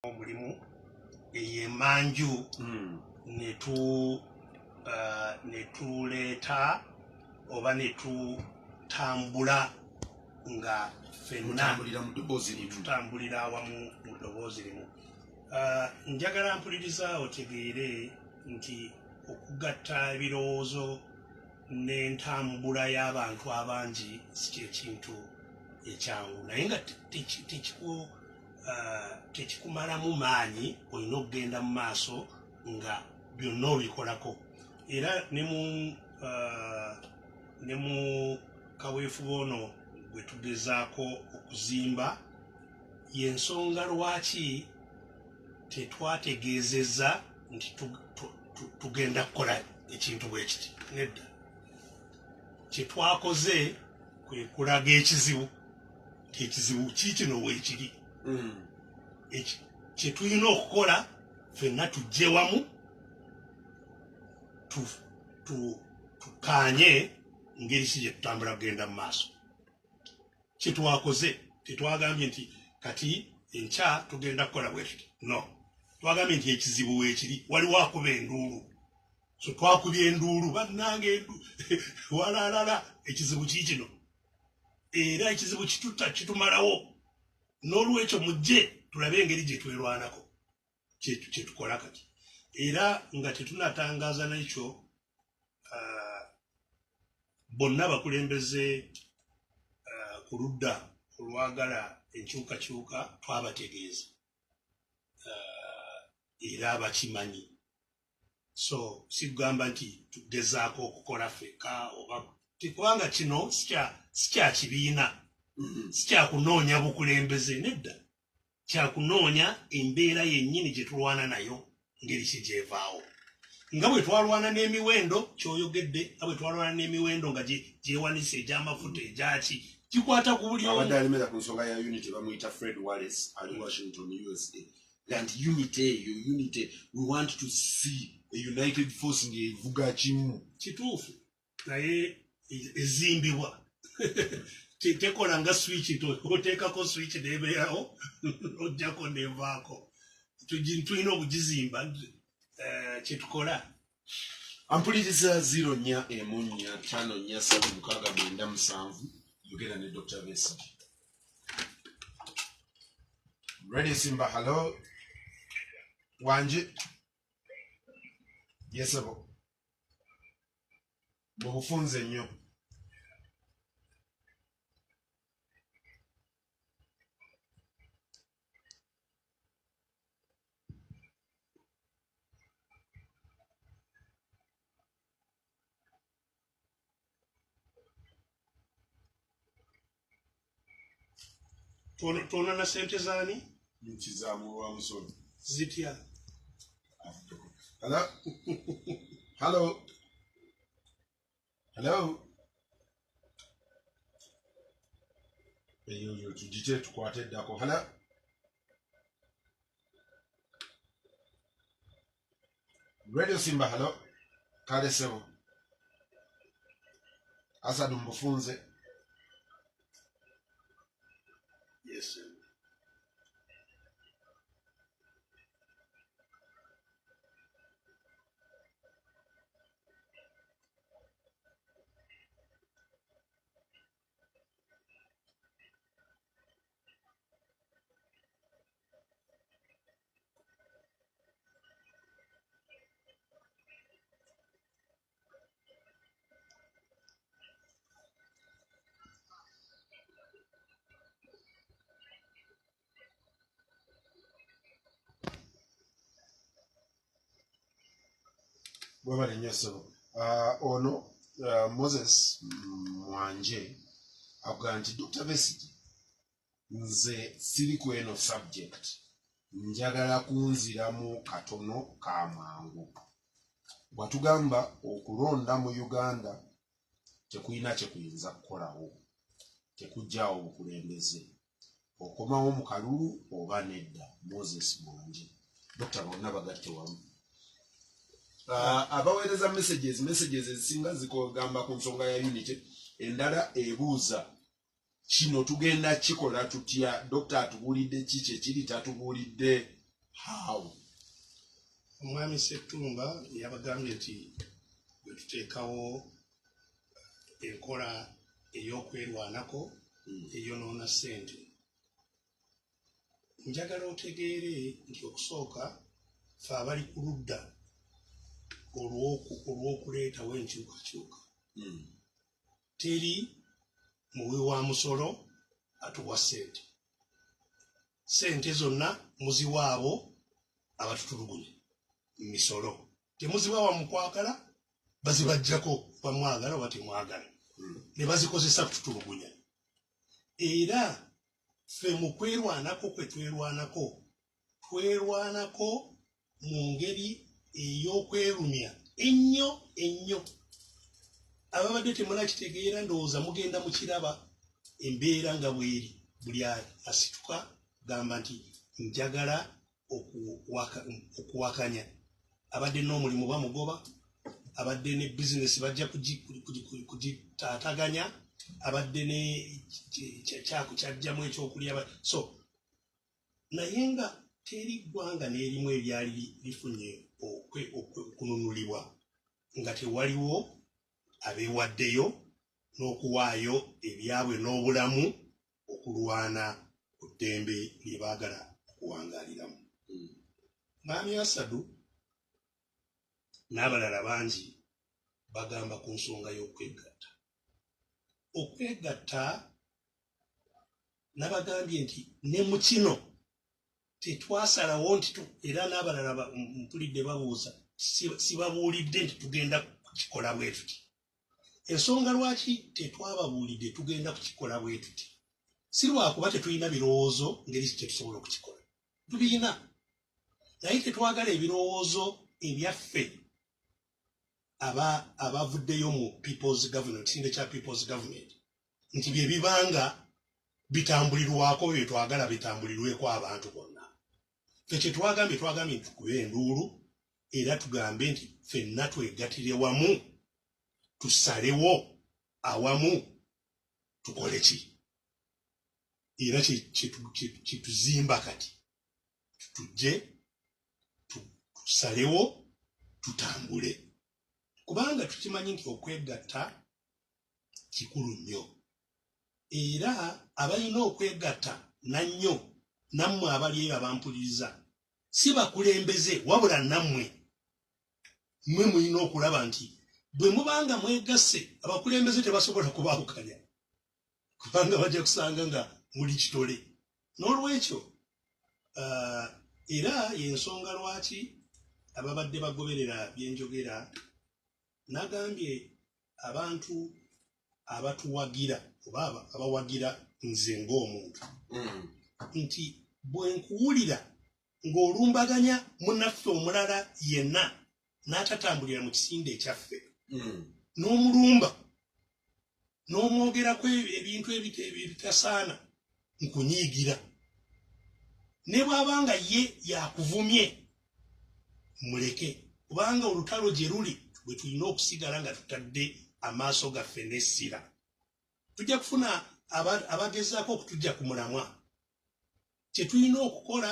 mulimu eyemanju netuleeta oba netutambula nga ffenna tutambulira awamu mu ddoboozi limu. Njagala mpuliriza otegeere nti okugatta ebirowoozo n'entambula y'abantu abangi si kyekintu ekyangu, naye nga tekikumalamu maanyi, olina okugenda mu maaso nga byonna obikolako. Era ne mu kaweefube ono bwe tugezaako okuzimba, y'ensonga lwaki tetwategeezezza nti tugenda kukola ekintu bwe kiti. Nedda, kye twakoze kwe kulaga ekizibu, nti ekizibu kiikino weekiri. Kye tulina okukola ffenna tujje wamu tukaanye ngeri ki gye tutambula kugenda mu maaso. Kye twakoze, tetwagambye nti kati enkya tugenda kukola bwe tuti. No, twagambye nti ekizibu weekiri, waliwo akuba enduulu. So twakubye enduulu, bannange walalala, ekizibu kiikino. Era ekizibu kitutta kitumalawo. N'olwekyo mujje tulabe engeri gye twerwanako, kye tukola kati. Era nga tetunatangaaza n'ekyo, bonna bakulembeze ku ludda olwagala enkyukakyuka twabategeeza, era bakimanyi. So si kugamba nti tugezaako okukola ffeka oba kubanga kino si kya kibiina, si kyakunoonya bukulembeze, nedda, kyakunoonya embeera yennyini gye tulwana nayo ngeri ki gyevaawo. Nga bwe twalwana n'emiwendo ky'oyogedde, nga bwe twalwana n'emiwendo nga gyewanise egy'amafuta egyaki, kikwata ku buli omu. Abadde alemera ku nsonga ya Unity bamuyita Fred Wallace ali Washington, USA. And unity, we want to see a united force ng'evuga kimu. Kituufu, naye ezimbibwa. Tekola nga switch, oteekako switch n'ebeerawo, ojjako n'evaako. Tulina okugizimba, kye tukola. Ampuliriza 0414547697 yogera ne Dr. Besigye. Radio Simba, hello. Wanje. Yes, abo. Mubufunze nnyo. Tuona na sente zaani? Nkizamu wa musolo. Zitya. Hello? Hello? Hello? Eyo tujite tukwate ddako. Hello? Radio Simba, hello? Kale sebo. Asadu mbufunze. Yes, sir. Bwebale nnyo ssebo. Ono Moses Mwanje avuga nti Dr. Besigye, nze siri ku eno subject, njagala kunziramu katono ka mangu. Bwatugamba okulonda mu Uganda tekuyina kyekuyinza kukolawo, tekujjaawo bukulembeze, okomawo mu kalulu oba nedda. Moses Mwanje. Dr. bonna bagatte wamu. Abaweereza messages ezisinga zikogamba ku nsonga ya Unity, endala ebuuza kino tugenda kikola tutya, Dr. atubulidde kiki ekiri tatubulidde. How? Omwami Ssettumba yabagambye nti bwe tuteekawo enkola ey'okwerwanako eyonoona ssente. Njagala otegeere nti okusooka ffe abali ku ludda olw'okuleetawo enkyukakyuka. Teri muwi wa musolo atuwa ssente. Ssente zonna muziwa abo abatutulugunya mu misolo. Temuziwa wa mukwagala bazibajjako bamwagala oba temwagala. Ne bazikozesa kututulugunya. Era ffe mu kwerwanako kwe twerwanako mu ngeri ey'okwerumya ennyo. Ababadde temunakitegeera ndowooza mugenda mukiraba embeera nga bweri. Buli asituka gamba nti njagala okuwakanya. Abadde n'omulimu bamugoba, abadde ne bizinesi bajja kugitaataganya, abadde ne kyajjamu ekyokulya. So naye nga teri ggwanga n'erimu eryali lifunye okununulibwa nga tewaliwo abeewaddeyo n'okuwaayo ebyabwe n'obulamu okulwana ku ddembe lye baagala okuwangaaliramu. Mwami Asadu n'abalala bangi bagamba ku nsonga y'okwegatta. Okwegatta nabagambye nti ne mu kino tetwasalawo nti era n'abalala mpulidde babuuza sibabuulidde nti tugenda kukikola bwe tuti. Ensonga lwaki tetwababuulidde tugenda kukikola bwe tuti si lwakuba tetulina birowoozo ngeri tetusobola okukikola. Tubiina naye tetwagala ebirowoozo ebyaffe abavuddeyo mu people's government, ekisinde kya people's government, nti bye bibanga bitambulirwako bye twagala bitambulirweko abantu bonna. Ffe kye twagambye nti tukube enduulu era tugambe nti ffenna twegatire wamu, tusalewo awamu tukole ki. Era kituzimba kati tujje tusalewo tutambule. Kubanga tukimanyi nti okwegatta kikulu nnyo. Era abalina okwegatta nannyo nammwe abali eyo abampuliriza si bakulembeze wabula nammwe mmwe mulina okulaba nti bwe mubanga mwegasse abakulembeze tebasobola kubaawukanya kubanga bajja kusanga nga muli kitole. N'olwekyo era y'ensonga lwaki ababadde bagoberera byenjogera nagambye abantu abatuwagira oba abawagira nze ng'omuntu nti bwe nkuwulira ng'olumbaganya munaffe omulala yenna n'atatambulira mu kisinde ekyaffe n'omulumba n'omwogerako ebintu ebitasaana nkunyiigira. Ne bw'abanga ye yakuvumye muleke, kubanga olutalo gye luli bwe tulina okusigala nga tutadde amaaso gaffe n'essira. Tujja kufuna abagezaako okutujja ku mulamwa. Kye tulina okukola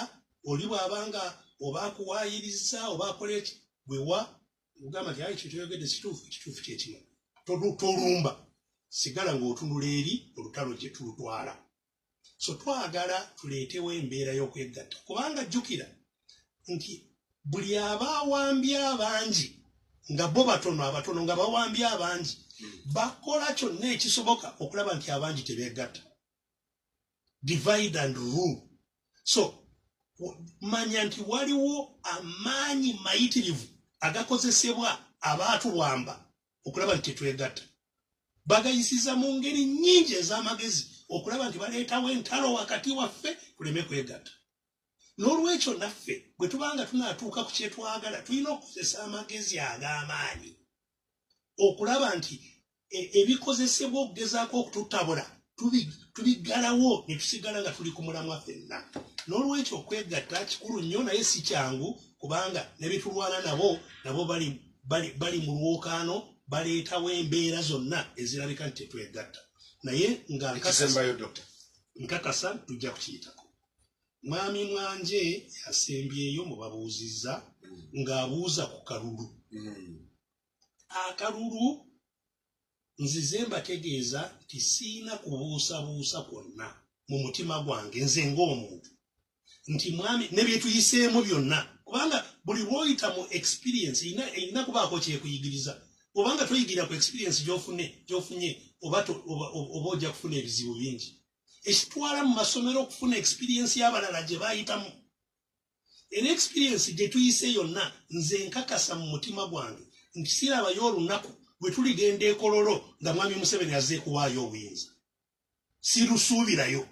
oli bw'abanga oba akuwaayiriza oba akola eki bwewa ogamba nti ayi kyetoyogedde kituufu, ekituufu kyekino tolumba, sigala ng'otunula eri olutalo gye tulutwala. So twagala tuleetewo embeera y'okwegatta, kubanga jjukira nti buli abaawambye abangi nga bo abatono nga bawambye abangi bakola kyonna ekisoboka okulaba nti abangi tebeegatta. Divide and rule. So manya nti waliwo amaanyi mayitirivu agakozesebwa abaatulwamba okulaba nti tetwegatta. Bagayisiza mu ngeri nnyingi ez'amagezi okulaba nti baleetawo entalo wakati waffe tuleme kwegatta. N'olwekyo naffe bwe tubanga tunaatuuka ku kyetwagala tulina okukozesa amagezi ag'amaanyi okulaba nti ebikozesebwa okugezaako okututabula tubiggalawo ne tusigala nga tuli ku mulamwa ffenna. N'olwekyo okwegatta kikulu nnyo naye si kyangu kubanga ne bitulwana nabo bali mu lwokaano baleetawo embeera zonna ezirabika nti tetwegatta. Naye nga nkakasa tujja kukiyitako. mwami mwanje yasembyeyo mu babuuzizza ng'abuuza ku kalulu. Akalulu nzize mbategeeza nti siina kubuusabuusa kwonna mu mutima gwange nze ng'omuntu nti mwami ne bye tuyiseemu byonna kubanga buli lw'oyita mu experience erina kubaako kyekuyigiriza obanga toyigira ku experience gy'ofunye oba ojja kufuna ebizibu bingi ekitwala mu masomero okufuna experience y'abalala gye baayitamu era experience gye tuyise yonna nze nkakasa mu mutima gwange nti sirabayo olunaku bwe tuligenda e Kololo nga mwami Museveni azze kuwaayo obuyinza sirusuubirayo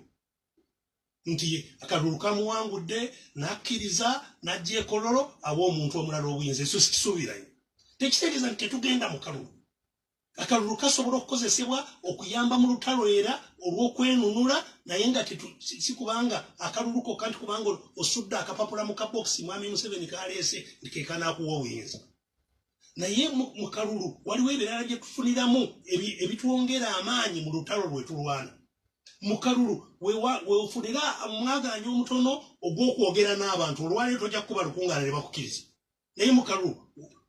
nti akalulu kamuwangudde n'akkiriza n'ajja e Kololo awa omuntu omulala obuyinza ekyo sikisuubirayo tekitegeeza nti tetugenda mu kalulu. Akalulu kasobola okukozesebwa okuyamba mu lutalo era olw'okwenunula naye nga si kubanga akalulu kokka nti kubanga osudde akapapula mu kabokisi mwami Museveni kaleese nti ke kanaakuwa obuyinza. Naye mu kalulu waliwo ebirala bye tufuniramu ebitwongera amaanyi mu lutalo lwe tulwana. Mu kalulu weofunira omwagaanya omutono ogw'okwogera n'abantu olwaleero tojja kukuba lukungaana ne bakukkiriza. Naye mu kalulu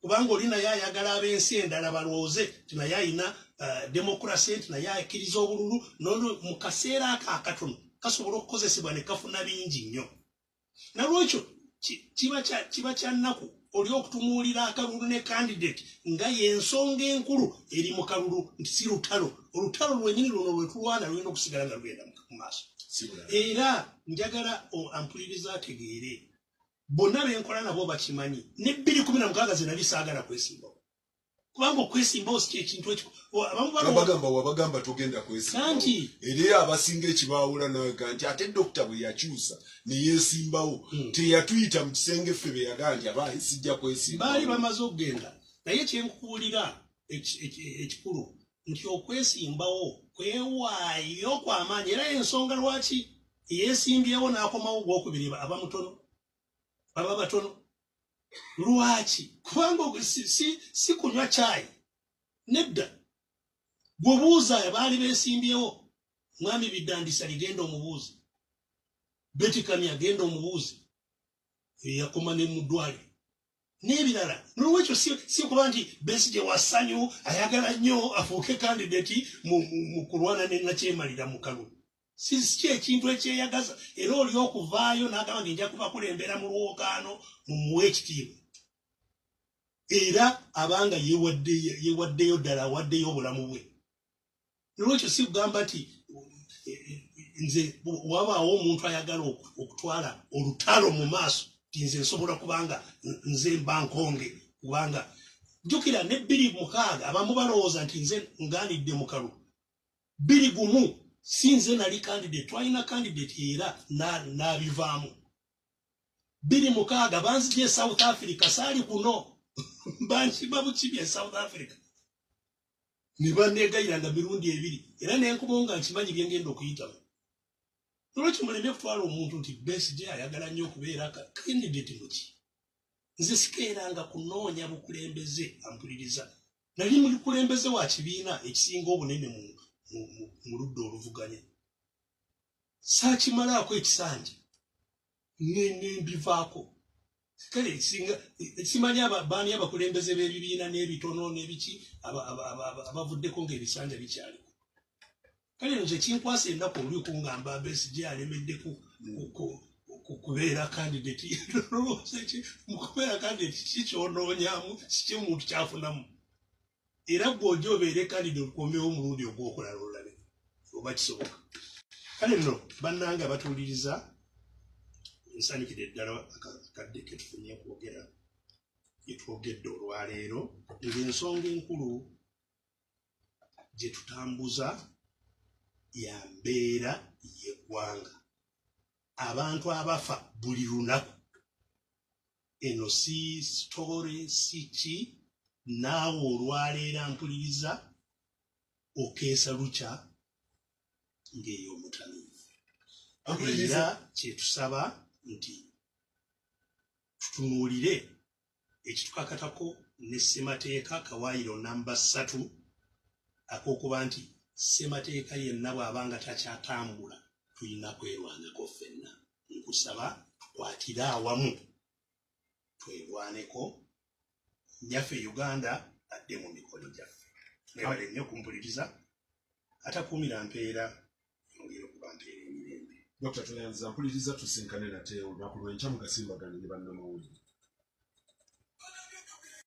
kubanga oli naye ayagala ab'ensi endala balowooze nti naye ayina demokrasi nti naye akkiriza obululu nono mu kaseera ako akatono kasobola okukozesebwa ne kafuna bingi nnyo. Nalwekyo kiba kya nnaku oli okutumuulira akalulu ne candidate nga y'ensonga enkulu eri mu kalulu nti si lutalo. Olutalo lwenyini luno lwe tulwana lulina okusigala nga lugenda mu maaso. Era njagala ampuliriza ategeere bonna benkola nabo bakimanyi ne 2016 ze nali saagala kwesimbawo kubanga okwesimbawo si kyekintu ekyo wabagamba togenda kwesimbawo era abasinga ekibaawula naga nti ate dokita bwe yakyusa ne yeesimbawo teyatuyita mu kisenge ffe be yagaa nti abaayi sijja kwesimbawo baali bamaze okugenda naye kyenkukuulira ekikulu nti okwesimbawo kwewaayo kw'amaanyi era ensonga lwaki yeesimbyewo n'akomawo gwokubiri abamutono baba batono lwaki kubanga si kunywa caayi nedda bwebuuza abaali beesimbyewo mwami Biddandisa ligenda omubuuzi Betty Kamya agenda omubuuzi eyakoma ne mu ddwaliro n'ebirala nolwekyo si kuba nti Besigye wasanyu ayagala nnyo afuuke kandidati mu kulwana ne nakyemalira mu kalulu si ekintu ekyeyagaza era oli okuvaayo n'agamba nti nja kubakulembera mu lwokaano mumuwe ekitiibwa era abanga yewaddeyo ddala awaddeyo obulamu bwe. Nolwekyo si kugamba nti nze wabaawo omuntu ayagala okutwala olutalo mu maaso nti nze nsobola kubanga nze mba nkonge kubanga jjukira ne 2016 abamu balowooza nti nze ngaanidde mu kalulu 2021 si nze nali candidate twalina candidate era n'abivaamu 2016 banzigye e South Africa saali kuno bankiba bukibi e South Africa ne banneegayiranga mirundi ebiri era nenkubawo nga nkimanyi bye ngenda okuyitamu. Nolwekyo muleme kutwala omuntu nti Besigye ayagala nnyo okubeera candidate muki nze sikeeranga kunoonya bukulembeze ampuliriza nali mukulembeze wa kibiina ekisinga obunene mu ludda oluvuganya saakimalaako ekisanja nembivaako kale simanyi baani abakulembeze b'ebibiina n'ebitono n'ebiki abavuddeko ng'ebisanja bikyaliko kale nno kyekinkwasa ennaku oli okungamba Besigye alemedde kubeera candidate mu kubeera candidate kikyonoonyamu sikimuntu kyafunamu era gw'ojja obeere candidate okukombewo omulundi ogwokulala olabe oba kisoboka. Kale nno bannange abatuuliriza nsanyukire ddala akadde ke tufunye kwogera etwogedde olwaleero ng'ensonga enkulu gye tutambuza ya mbeera y'eggwanga abantu abafa buli lunaku eno si story si ki naawe olwaleero mpuliriza okeesa lukya ng'ey'omutamiivu era kyetusaba nti tutunuulire ekitukakatako ne ssemateeka kawaayiro namba 3 ak'okuba nti ssemateeka yenna bw'abanga takyatambula tulina kwerwanako ffenna nkusaba tukwatire awamu twerwaneko nyaffe Uganda adde mu mikono gyaffe. Mwebale nnyo kumpuliriza atakuumira mpeera yongera okuba mpeera emirembe. Dr. Toyanza mpuliriza tusinkane nate olunaku lw'enkya mugasimbagane ne bannamawulire.